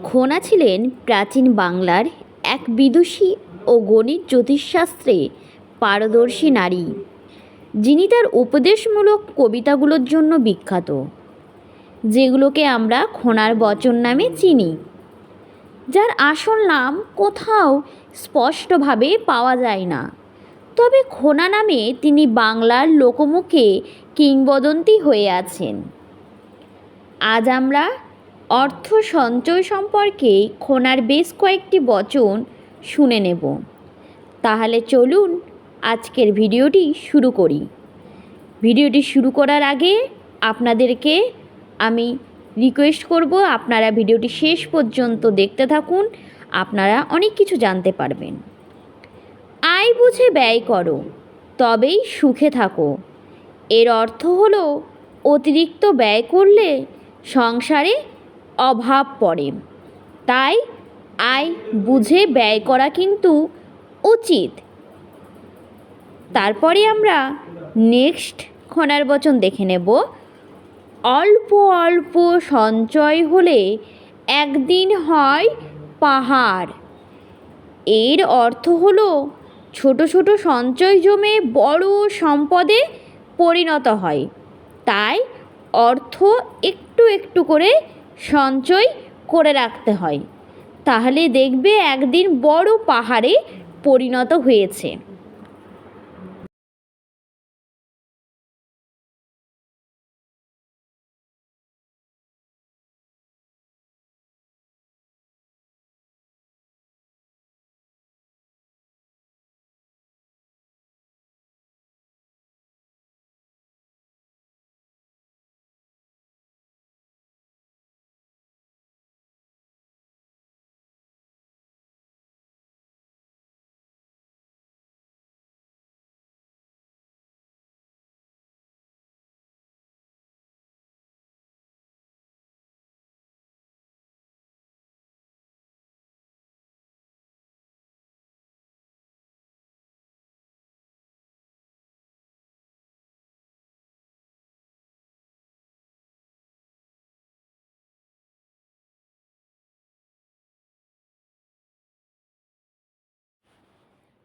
খোনা ছিলেন প্রাচীন বাংলার এক বিদুষী ও গণিত জ্যোতিষশাস্ত্রে পারদর্শী নারী, যিনি তার উপদেশমূলক কবিতাগুলোর জন্য বিখ্যাত, যেগুলোকে আমরা খোনার বচন নামে চিনি, যার আসল নাম কোথাও স্পষ্টভাবে পাওয়া যায় না। তবে খোনা নামে তিনি বাংলার লোকমুখে কিংবদন্তি হয়ে আছেন। আজ আমরা অর্থ সঞ্চয় সম্পর্কে খোনার বেশ কয়েকটি বচন শুনে নেব। তাহলে চলুন আজকের ভিডিওটি শুরু করি। ভিডিওটি শুরু করার আগে আপনাদেরকে আমি রিকোয়েস্ট করব, আপনারা ভিডিওটি শেষ পর্যন্ত দেখতে থাকুন, আপনারা অনেক কিছু জানতে পারবেন। আয় বুঝে ব্যয় করো, তবেই সুখে থাকো। এর অর্থ হলো অতিরিক্ত ব্যয় করলে সংসারে অভাব পড়ে, তাই আয় বুঝে ব্যয় করা কিন্তু উচিত। তারপরে আমরা নেক্সট খোনার বচন দেখে নেব। অল্প অল্প সঞ্চয় হলে একদিন হয় পাহাড়। এর অর্থ হলো ছোট ছোট সঞ্চয় জমে বড় সম্পদে পরিণত হয়, তাই অর্থ একটু একটু করে সঞ্চয় করে রাখতে হয়, তাহলে দেখবে একদিন বড় পাহাড়ে পরিণত হয়েছে।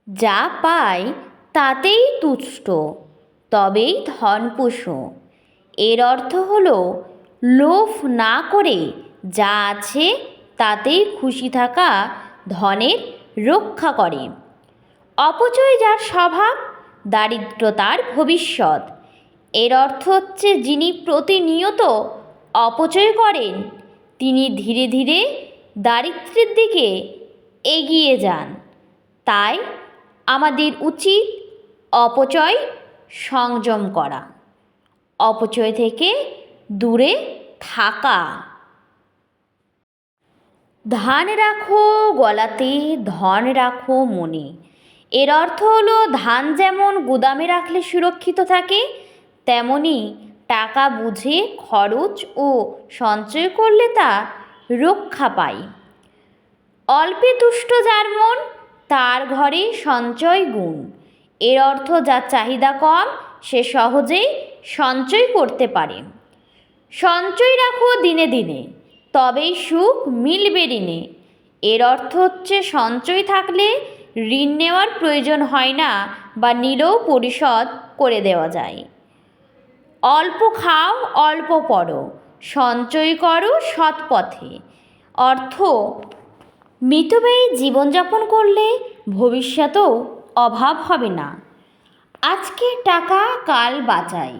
যা পায় তাতেই তুষ্ট, তবেই ধন পুষো। এর অর্থ হলো লোভ না করে যা আছে তাতেই খুশি থাকা ধনের রক্ষা করে। অপচয় যার স্বভাব, দারিদ্র তার ভবিষ্যৎ। এর অর্থ হচ্ছে যিনি প্রতিনিয়ত অপচয় করেন তিনি ধীরে ধীরে দারিদ্র্যের দিকে এগিয়ে যান। তাই আমাদের উচিত অপচয় সংযম করা, অপচয় থেকে দূরে থাকা। ধান রাখো গলাতে, ধন রাখো মনে। এর অর্থ হলো ধান যেমন গুদামে রাখলে সুরক্ষিত থাকে, তেমনি টাকা বুঝে খরচ ও সঞ্চয় করলে তা রক্ষা পায়। অল্পে তুষ্ট যার মন, তার ঘরে সঞ্চয় গুণ। এর অর্থ যার চাহিদা কম সে সহজেই সঞ্চয় করতে পারে। সঞ্চয় রাখো দিনে দিনে, তবেই সুখ মিলবে ঋণে। এর অর্থ হচ্ছে সঞ্চয় থাকলে ঋণ নেওয়ার প্রয়োজন হয় না, বা নিলেও পরিশোধ করে দেওয়া যায়। অল্প খাও অল্প পড়ো, সঞ্চয় করো সৎ পথে। অর্থ মিতব্যয়ী জীবনযাপন করলে ভবিষ্যতেও অভাব হবে না। আজকে টাকা কাল বাঁচাই।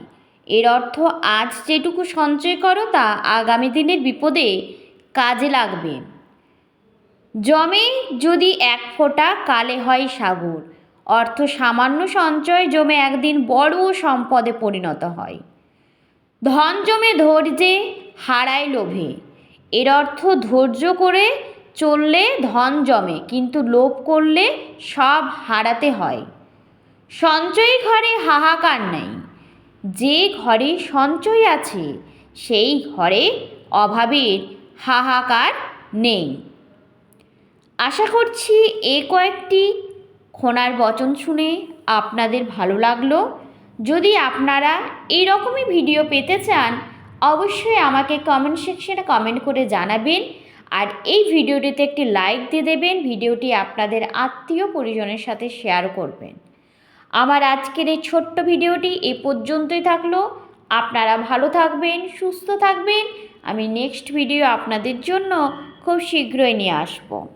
এর অর্থ আজ যেটুকু সঞ্চয় করো তা আগামী দিনের বিপদে কাজে লাগবে। জমে যদি এক ফোঁটা কালে হয় সাগর। অর্থ সামান্য সঞ্চয় জমে একদিন বড় সম্পদে পরিণত হয়। ধন জমে ধৈর্যে, হারায় লোভে। এর অর্থ ধৈর্য করে চললে ধন জমে, কিন্তু লোভ করলে সব হারাতে হয়। সঞ্চয় ঘরে হাহাকার নেই। যে ঘরে সঞ্চয় আছে সেই ঘরে অভাবের হাহাকার নেই। আশা করছি এই কয়েকটি খোনার বচন শুনে আপনাদের ভালো লাগলো। যদি আপনারা এই রকমই ভিডিও পেতে চান অবশ্যই আমাকে কমেন্ট সেকশনে কমেন্ট করে জানাবেন। আর এই ভিডিওটিতে একটি লাইক দিয়ে দেবেন, ভিডিওটি আপনাদের আত্মীয় পরিজনের সাথে শেয়ার করবেন। আমার আজকের এই ছোট্ট ভিডিওটি এ পর্যন্তই থাকলো। আপনারা ভালো থাকবেন, সুস্থ থাকবেন। আমি নেক্সট ভিডিও আপনাদের জন্য খুব শীঘ্রই নিয়ে আসবো।